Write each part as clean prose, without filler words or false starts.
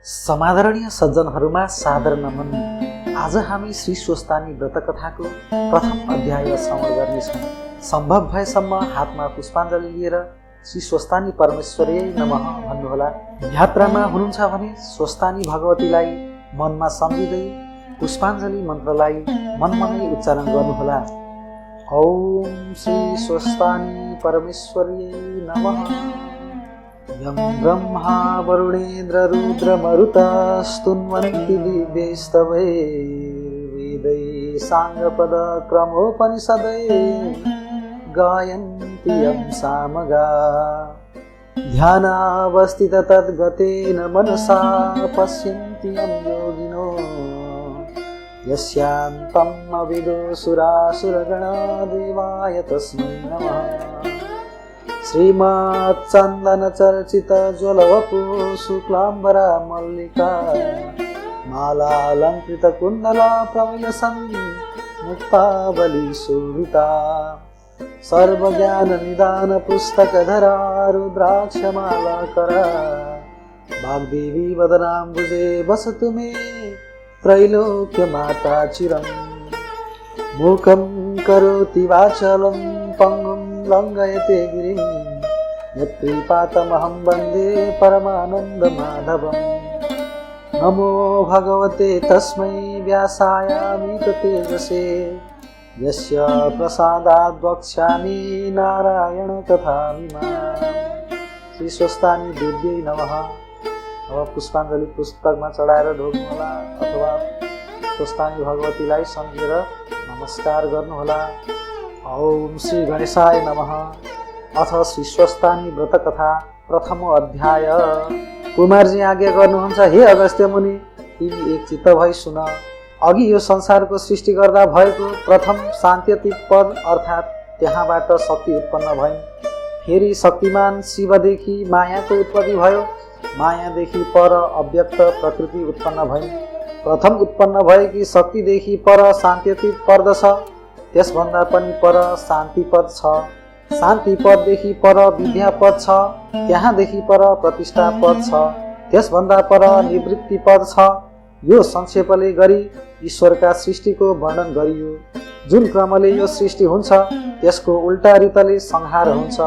समादरणीय सज्जनहरूमा सादर नमन। आज हामी श्री स्वस्तानी व्रत कथाको प्रथम अध्याय श्रवण गर्नेछौँ। सम्भव भएसम्म हातमा पुष्पाञ्जली लिएर श्री स्वस्तानी परमेश्वरी नमः भन्नुहोला। यात्रामा हुनुहुन्छ भने स्वस्तानी भगवतीलाई मनमा सम्झिँदै पुष्पाञ्जली मन्त्रलाई मनमनै उच्चारण गर्नुहोला। ओम श्री स्वस्तानी परमेश्वरी नमः। यं ब्रह्मा वरुणेन्द्र रुद्र मरुतस्तुन्वन्ति दिव्यैस्तवैर्वेदैः साङ्गपद क्रमोपनिषदैः गायन्ति यं सामगा। ध्यानावस्थित तद्गतेन मनसा पश्यन्ति यं योगिनो यस्यान्तम् अविदुसुरासुरगणा देवाय तस्मै नमः। श्रीमच्चन्दन चर्चित ज्वलवपु शुक्लाम्बरा मल्लिका मालालङ्कृत कुण्डला प्रवयसन् मुक्तावली शोभिता सर्वज्ञान निदान पुस्तकधरा रुद्राक्षमालाकरा वाग्देवी वदनाम्बुजे वसतु मे त्रैलोक्यमाता चिरम्। मूकं करोति वाचालं पङ्गुं लङ्घयते गिरिं यत्कृपातमहं वन्दे परमानन्दमाधवम्। नमो भगवते तस्मै व्यासायामिततेजसे यस्य प्रसादाद् वक्ष्यामि नारायण कथामिमाम्। श्री स्वस्तानी देव्यै नमः। अब पुष्पाञ्जली पुस्तकमा चढाएर ढोग्नुहोला अथवा स्वस्तानी भगवतीलाई सम्झेर नमस्कार गर्नुहोला। ओम श्री गणेशाय नमः। अथ श्री स्वस्तानी व्रत कथा प्रथम अध्याय। कुमारजी आज्ञा गर्नुहुन्छ, हे अगस्त्य मुनि, तिमी एक चित्त भई सुन। अघि यो संसारको सृष्टि गर्दा भएको प्रथम शान्त्यतीत पद अर्थात् त्यहाँबाट शक्ति उत्पन्न भइन्। फेरि शक्तिमान शिवदेखि मायाको उत्पत्ति भयो। मायादेखि पर अव्यक्त प्रकृति उत्पन्न भइन्। प्रथम उत्पन्न भएकी शक्तिदेखि पर शान्त्यतीत पर्दछ। त्यसभन्दा पनि पर शान्तिपद छ। शान्तिपददेखि पर विद्यापद छ। त्यहाँदेखि पर प्रतिष्ठापद छ। त्यसभन्दा पर निवृत्तिपद छ। यो संक्षेपले गरी ईश्वरका सृष्टिको वर्णन गरियो। जुन क्रमले यो सृष्टि हुन्छ त्यसको उल्टा रीतले संहार हुन्छ।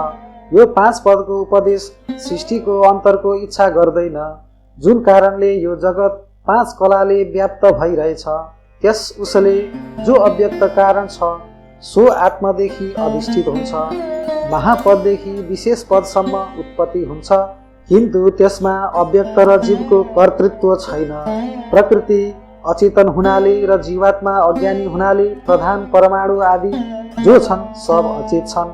यो 5 पदको उपदेश सृष्टिको अन्तरको इच्छा गर्दैन। जुन कारणले यो जगत 5 कलाले व्याप्त भइरहेछ त्यस उसले जो अव्यक्त कारण छ सो आत्मादेखि अधिष्ठित हुन्छ। महापददेखि विशेष पदसम्म उत्पत्ति हुन्छ, किन्तु त्यसमा अव्यक्त र जीवको कर्तृत्व छैन। प्रकृति अचेतन हुनाले र जीवात्मा अज्ञानी हुनाले प्रधान परमाणु आदि जो छन् सब अचेत छन्।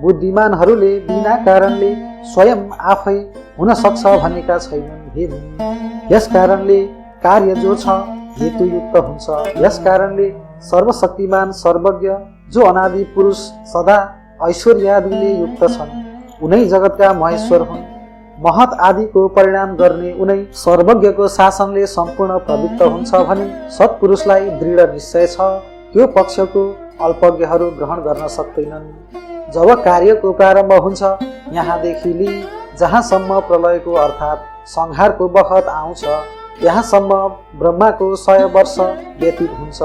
बुद्धिमानहरूले बिना कारणले स्वयं आफै हुन सक्छ भनेका छैनन्। हे मुनि, यस कारणले कार्य जो छ हेतुयुक्त हुन्छ। यस कारणले सर्वशक्तिमान सर्वज्ञ जो अनादि पुरुष सदा ऐश्वर्यादिले युक्त छन् उनै जगतका महेश्वर हुन्। महत आदिको परिणाम गर्ने उनै सर्वज्ञको शासनले सम्पूर्ण प्रवृत्त हुन्छ भने सत्पुरुषलाई दृढ निश्चय छ। त्यो पक्षको अल्पज्ञहरू ग्रहण गर्न सक्दैनन्। जब कार्यको प्रारम्भ हुन्छ यहाँदेखि लिई जहाँसम्म प्रलयको अर्थात् संहारको बखत आउँछ त्यहाँसम्म ब्रह्माको 100 वर्ष व्यतीत हुन्छ।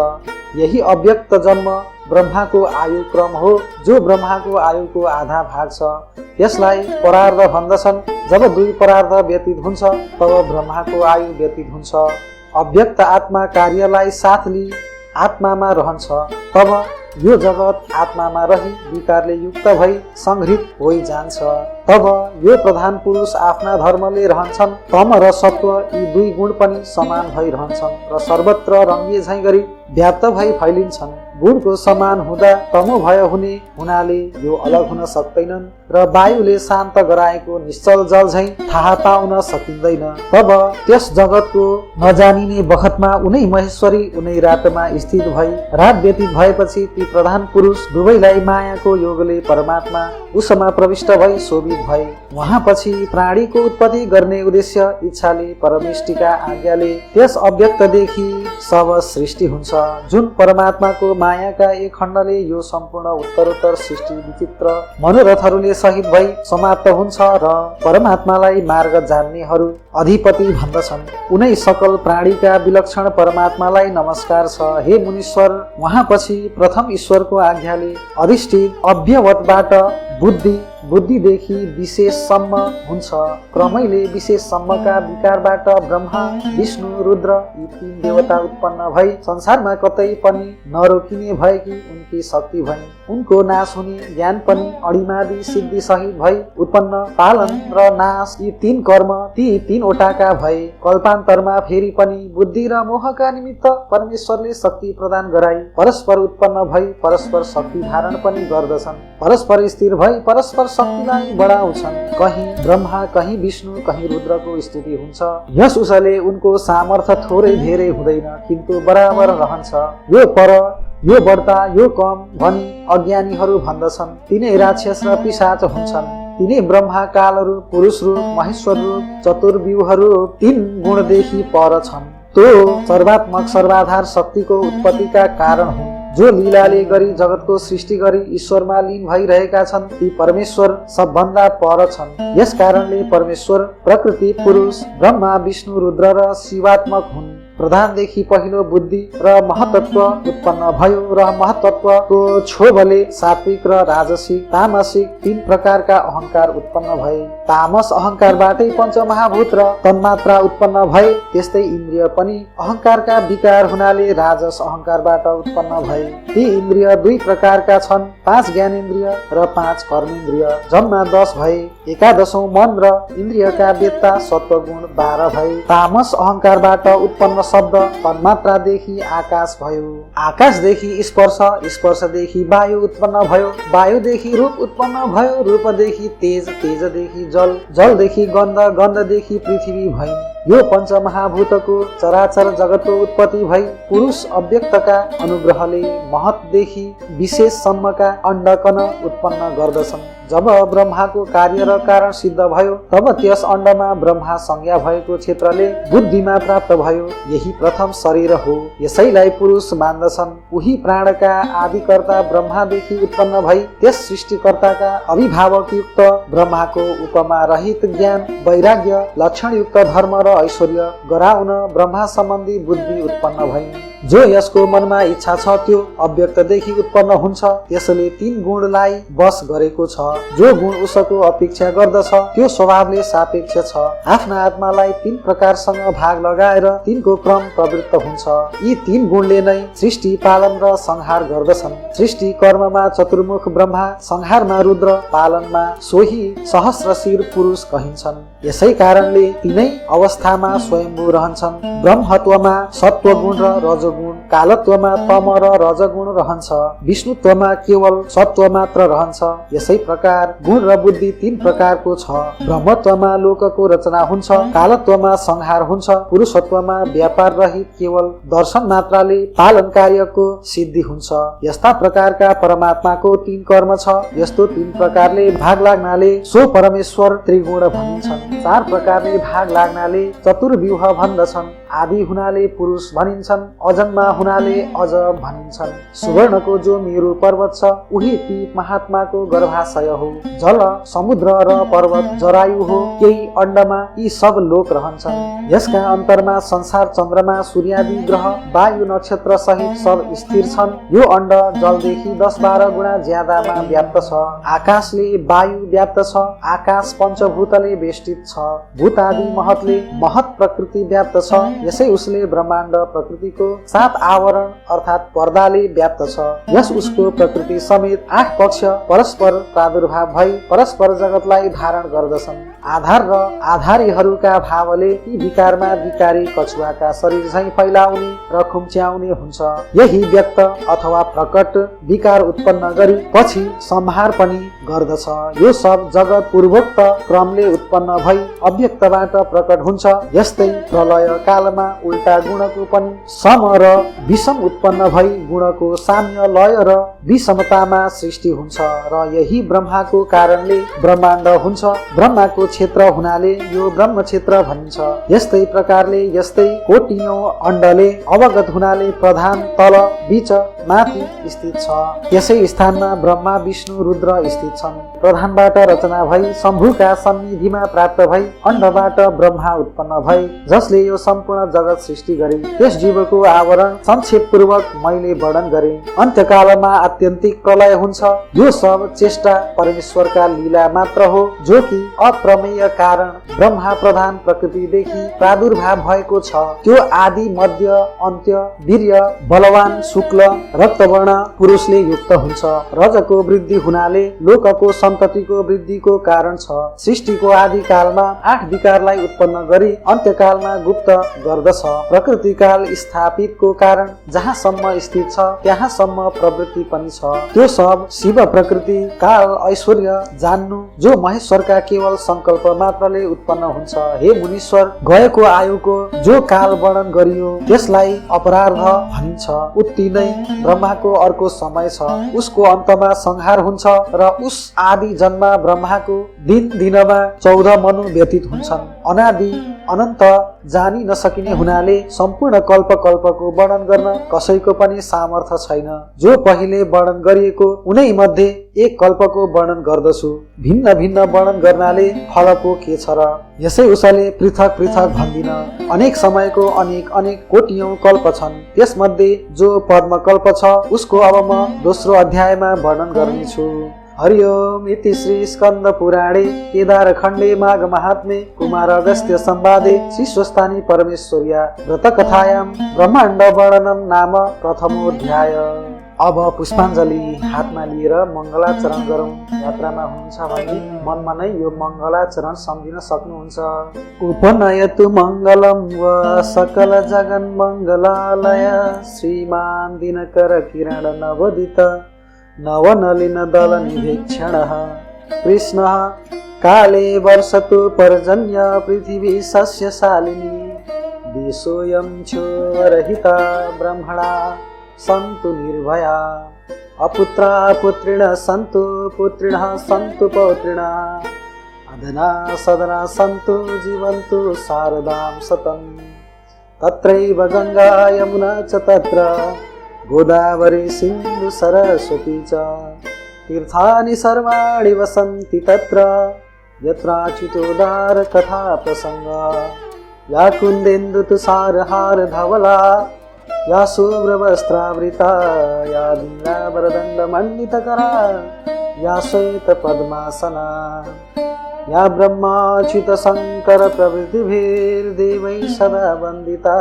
यही अव्यक्त जन्म ब्रह्माको आयु क्रम हो, जो ब्रह्माको आयुको आधा भाग छ। त्यसलाई परार्ध भन्दछन्। जब 2 परार्ध व्यतीत हुन्छ तब ब्रह्माको आयु व्यतीत हुन्छ। अव्यक्त आत्मा कार्यलाई साथ लिई आत्मामा रहन्छ। तब यो जगत आत्मामा रही विकारले युक्त भई संहृत होइ जान्छ। तब यो प्रधान पुरुष आफ्ना धर्मले रहन्छन्। तम र सत्व यी 2 गुण पनि समान भइरहन्छन् र सर्वत्र रङ्गिए झैँ गरी व्याप्त भई फैलिन्छन्। गुणको समान हुँदा तमो भय हुने हुनाले यो अलग हुन सक्दैनन् र वायुले शान्त गराएको निश्चल जल झैँ थाहा पाउन सकिँदैन। तब त्यस जगतको नजानिने बखतमा उनै महेश्वरी उनै रातमा स्थित भई रात व्यतीत भएपछि ती प्रधान पुरुष दुवैलाई मायाको योगले परमात्मा उसमा प्रविष्ट भई शोभित भए। वहाँपछि प्राणीको उत्पत्ति गर्ने उद्देश्य इच्छाले परमेष्टिका आज्ञाले त्यस अव्यक्तदेखि सब सृष्टि हुन्छ। जुन परमात्माको मायाका एक खण्डले यो सम्पूर्ण उत्तरोत्तर सृष्टि विचित्र मनोरथहरूले सहित भई समाप्त हुन्छ र परमात्मालाई मार्ग जान्नेहरू अधिपति भन्दछन्। उनै सकल प्राणीका विलक्षण परमात्मालाई नमस्कार छ। हे मुनीश्वर, उहाँपछि प्रथम ईश्वरको आज्ञाले अधिष्ठित अव्यवतबाट बुद्धिदेखि विशेषसम्म हुन्छ। क्रमैले विशेषसम्मका विकारबाट ब्रह्मा, विष्णु, रुद्र यी तीन देवता उत्पन्न भई संसारमा कतै पनि नरोकिने भएकी उनकी शक्ति भई उनको नाश हुने ज्ञान पनि अणिमादि सिद्धि सहित भई उत्पन्न पालन र नाश यी तीन कर्म ती तीनवटाका भए। कल्पान्तरमा फेरि पनि बुद्धि र मोहका निमित्त परमेश्वरले शक्ति प्रदान गराई परस्पर उत्पन्न भई परस्पर शक्ति धारण पनि गर्दछन्। परस्पर स्थिर भई परस्पर शक्तिलाई बढाउँछन्। कहीं ब्रह्मा, कहीं विष्णु, कहीं रुद्रको स्तुति हुन्छ। यस उसले उनको सामर्थ्य थोरै धेरै हुँदैन, किन्तु बराबर रहन्छ। यो पर, यो बढ्ता, यो कम भनी अज्ञानीहरू भन्दछन्। तिनै राक्षस र पिशाच हुन्छन्। तिनै ब्रह्मा, कालहरू, पुरुष रूप, महेश्वर रूप, चतुर्व्यूहहरू तीन गुणदेखि पर छन्। त्यो सर्वात्मक सर्वाधार शक्तिको उत्पत्तिका कारण हुन्। जो लीलाले गरी जगतको सृष्टि गरी ईश्वरमा लीन भइरहेका छन् ती परमेश्वर सबभन्दा पर छन्। यस कारणले परमेश्वर प्रकृति, पुरुष, ब्रह्मा, विष्णु, रुद्र र शिवात्मक हुन्। प्रधानदेखि पहिलो बुद्धि र महतत्व उत्पन्न भयो र महतत्वको क्षोभले सात्विक र राजसिक, तामसिक तीन प्रकारका अहंकार उत्पन्न भए। तामस अहंकारबाटै पञ्चमहाभूत र तन्मात्रा उत्पन्न भए। त्यस्तै इन्द्रिय पनि अहंकारका विकार हुनाले राजस अहंकारबाट उत्पन्न भए। ती इन्द्रिय दुई प्रकारका छन्, 5 ज्ञानेन्द्रिय र 5 कर्मेन्द्रिय, जम्मा 10 भए। एकादशौं मन र इन्द्रियका वेत्ता सत्वगुण 12 भए। तामस अहंकारबाट उत्पन्न शब्द तन्मात्रादेखि आकाश भयो। आकाशदेखि स्पर्श, स्पर्शदेखि वायु उत्पन्न भयो। वायुदेखि रूप उत्पन्न भयो। रूपदेखि तेज, तेजदेखि जल, जलदेखि गन्ध, गन्धदेखि पृथ्वी भइन्। यो पञ्चमहाभूतको चराचर जगतको उत्पत्ति भई पुरुष अव्यक्तका अनुग्रहले महतदेखि विशेषसम्मका अण्डकन उत्पन्न गर्दछन्। जब ब्रह्माको कार्य र कारण सिद्ध भयो तब त्यस अण्डमा ब्रह्मा संज्ञा भएको क्षेत्रले बुद्धिमा प्राप्त भयो। यही प्रथम शरीर हो, यसैलाई पुरुष मान्दछन्। उही प्राणका आदिकर्ता ब्रह्मादेखि उत्पन्न भई त्यस सृष्टिकर्ताका अभिभावक युक्त ब्रह्माको उपमा रहित ज्ञान, वैराग्य, लक्षणयुक्त धर्म र ऐश्वर्य गराउन ब्रह्मा सम्बन्धी बुद्धि उत्पन्न भइन्। जो यसको मनमा इच्छा छ त्यो अव्यक्तदेखि उत्पन्न हुन्छ। त्यसले तीन गुणलाई वश गरेको छ। जो गुण उसको अपेक्षा गर्दछ त्यो स्वभावले सापेक्ष छ। आफ्ना आत्मालाई तीन प्रकारसँग भाग लगाएर तिनको क्रम प्रवृत्त हुन्छ। यी तीन गुणले नै सृष्टि, पालन र संहार गर्दछन्। सृष्टि कर्ममा चतुर्मुख ब्रह्मा, संहारमा रुद्र, पालनमा सोही सहस्रशिर पुरुष कहिन्छन्। यसै कारणले तीनै अवस्थामा स्वयम्भू रहन्छन्। ब्रह्मत्वमा सत्वगुण र रजोगुण, कालत्वमा तम र रजगुण रहन्छ। विष्णुत्वमा केवल सत्व मात्र रहन्छ। यसै प्रकार गुण र बुद्धि तीन प्रकारको छ। ब्रह्मत्वमा लोकको रचना हुन्छ। कालत्वमा संहार हुन्छ। पुरुषत्वमा व्यापार रहित केवल दर्शन मात्रले पालन कार्यको सिद्धि हुन्छ। यस्ता प्रकारका परमात्माको तीन कर्म छ। यस्तो तीन प्रकारले भाग लाग्नाले सो परमेश्वर त्रिगुण भनिन्छन्। 4 प्रकारले भाग लाग्नाले चतुर्व्यूह भन्दछन्। आदि हुनाले पुरुष भनिन्छन्। अजन्मा हुनाले अज भनिन्छन्। सुवर्णको जो मेरु पर्वत छ उही ती महात्माको गर्भाशय हो। जल, समुद्र र पर्वत जरायु हो। केही अण्डमा यी सब लोक रहन्छन्। यसका अन्तरमा संसार, चन्द्रमा, सूर्यादि ग्रह, वायु, नक्षत्र सहित सब स्थिर छन्। यो अण्ड जलदेखि 10-12 गुणा ज्यादामा व्याप्त छ। आकाशले वायु व्याप्त छ। आकाश पञ्चभूतले बेष्टित छ। भूत आदि महतले महत प्रकृति व्याप्त छ। यसै उसले ब्रह्माण्ड प्रकृतिको 7 आवरण अर्थात् पर्दाले व्याप्त छ। यस उसको प्रकृति समेत 8 पक्ष परस्पर प्रादुर्भाव भई परस्पर जगतलाई धारण गर्दछन्। आधार र आधारीहरूका भावले ती विकारमा विकारी कछुवाका शरीर झैं फैलाउने र खुम्च्याउने हुन्छ। यही व्यक्त अथवा प्रकट विकार उत्पन्न गरी पछि संहार पनि गर्दछ। यो सब जगत पूर्वोक्त क्रमले उत्पन्न भई अव्यक्तबाट प्रकट हुन्छ। यस्तै प्रलय कालमा उल्टा गुणको पनि सम र विषम उत्पन्न भई गुणको साम्य, लय र विषमतामा सृष्टि हुन्छ र यही ब्रह्माको कारणले ब्रह्माण्ड हुन्छ। ब्रह्माको क्षेत्र हुनाले यो ब्रह्म क्षेत्र भनिन्छ। यस्तै प्रकारले यस्तै कोटियौं अण्डले अवगत हुनाले प्रधान, तल, बीच माथि स्थित छ। यसै स्थानमा ब्रह्मा विष्णु रुद्र स्थित छन्। प्रधानबाट रचना भई शम्भुका सन्निधिमा प्राप्त भई अण्डबाट ब्रह्मा उत्पन्न भए, जसले यो सम्पूर्ण जगत सृष्टि गरे। त्यस जीवको आवरण संक्षेपपूर्वक मैले वर्णन गरे। अन्त्यकालमा आत्यन्तिक प्रलय हुन्छ। यो सब चेष्टा परमेश्वरका लीला मात्र हो, जो कि अप्रमेय कारण ब्रह्मा प्रधान प्रकृतिदेखि प्रादुर्भाव भएको छ। त्यो आदि मध्य अन्त्य वीर्य बलवान शुक्ल रक्तवर्ण पुरुषले युक्त हुन्छ। रजको वृद्धि हुनाले लोकको सन्ततिको वृद्धिको कारण छ। सृष्टिको आदि कालमा 8 विकारलाई उत्पन्न गरी अन्त्यकालमा गुप्त गर्दछ। प्रकृति काल स्थापितको कारण जहाँसम्म स्थित छ त्यहाँसम्म प्रवृत्ति पनि छ। त्यो सब शिव प्रकृति काल ऐश्वर्य जान्नु, जो महेश्वरका केवल संकल्प मात्रले उत्पन्न हुन्छ। हे मुनीश्वर, गएको आयुको जो काल वर्णन गरियो त्यसलाई अपरार्ध भनिन्छ। उति नै ब्रह्माको अर्को समय छ। उसको अन्तमा संहार हुन्छ र उस आदि जन्मा ब्रह्माको दिन दिनमा 14 मनु व्यतीत हुन्छन्। अनादि अनन्त जानी नसकिने हुनाले सम्पूर्ण कल्प कल्पको वर्णन गर्न कसैको पनि सामर्थ्य छैन। जो पहिले वर्णन गरिएको उनै मध्ये एक कल्पको वर्णन गर्दछु। भिन्न भिन्न वर्णन गर्नाले फल पो के छ र? यसै उसले पृथक पृथक भन्दिन। अनेक समयको अनेक अनेक कोटियौं कल्प छन्। त्यसमध्ये जो पद्म कल्प छ उसको अब म दोस्रो अध्यायमा वर्णन गर्नेछु। हरि ओम इति श्री स्कंद पुराणे केदार खण्डे माघ महात्मे कुमार अगस्त्य संवादे श्री स्वस्तानी परमेश्वर्या व्रत कथायां ब्रह्माण्ड वर्णनम नाम प्रथमोऽध्याय। अब पुष्पाञ्जलि हातमा लिएर मङ्गलाचरण गरौँ। यात्रामा हुनुहुन्छ भने मनमा नै यो मङ्गलाचरण सम्झिन सक्नुहुन्छ। उपनयतु मङ्गलम व सकल जगन् मङ्गलालय श्रीमान दिनकर किरण नवोदित नवनलिन दल निभीक्षणः कृष्णः काले वर्षतु पर्जन्य पृथिवी सस्यशालिनी देशोऽयं क्षोभरहिता ब्रह्मणा सन्तु निर्भया अपुत्रा पुत्रिण सन्तु पुत्रिणः सन्तु पौत्रिणा अधना सदना सन्तु जीवन्तु शारदां शतं तत्रैव गंगा यमुना च तत्र गोदावरी सिन्धु सरस्वती च तीर्थानि सर्वाणि वसन्ति तत्र यत्राच्युतोदार कथा प्रसंग या कुन्देन्दु तुषारहार धवला या शुभ्रवस्त्रावृता या बिन्दावरदण्डमण्डितकरा या श्वेत पद्मासना या ब्रह्माच्युत शंकर प्रभृतिभिर्देवैः सदा वन्दिता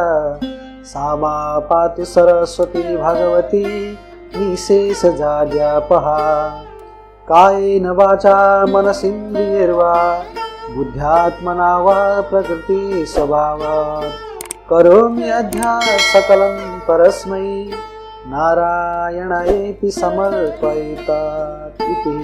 सा मा पातु सरस्वती भगवती निशेष जाड्यापहा कायेन वाचा मनसिन्द्रियैर्वा बुद्ध्यात्मना वा प्रकृति स्वभावात् करोमि अध्यात्मं सकलं परस्मै नारायणायेति समर्पयिता इति।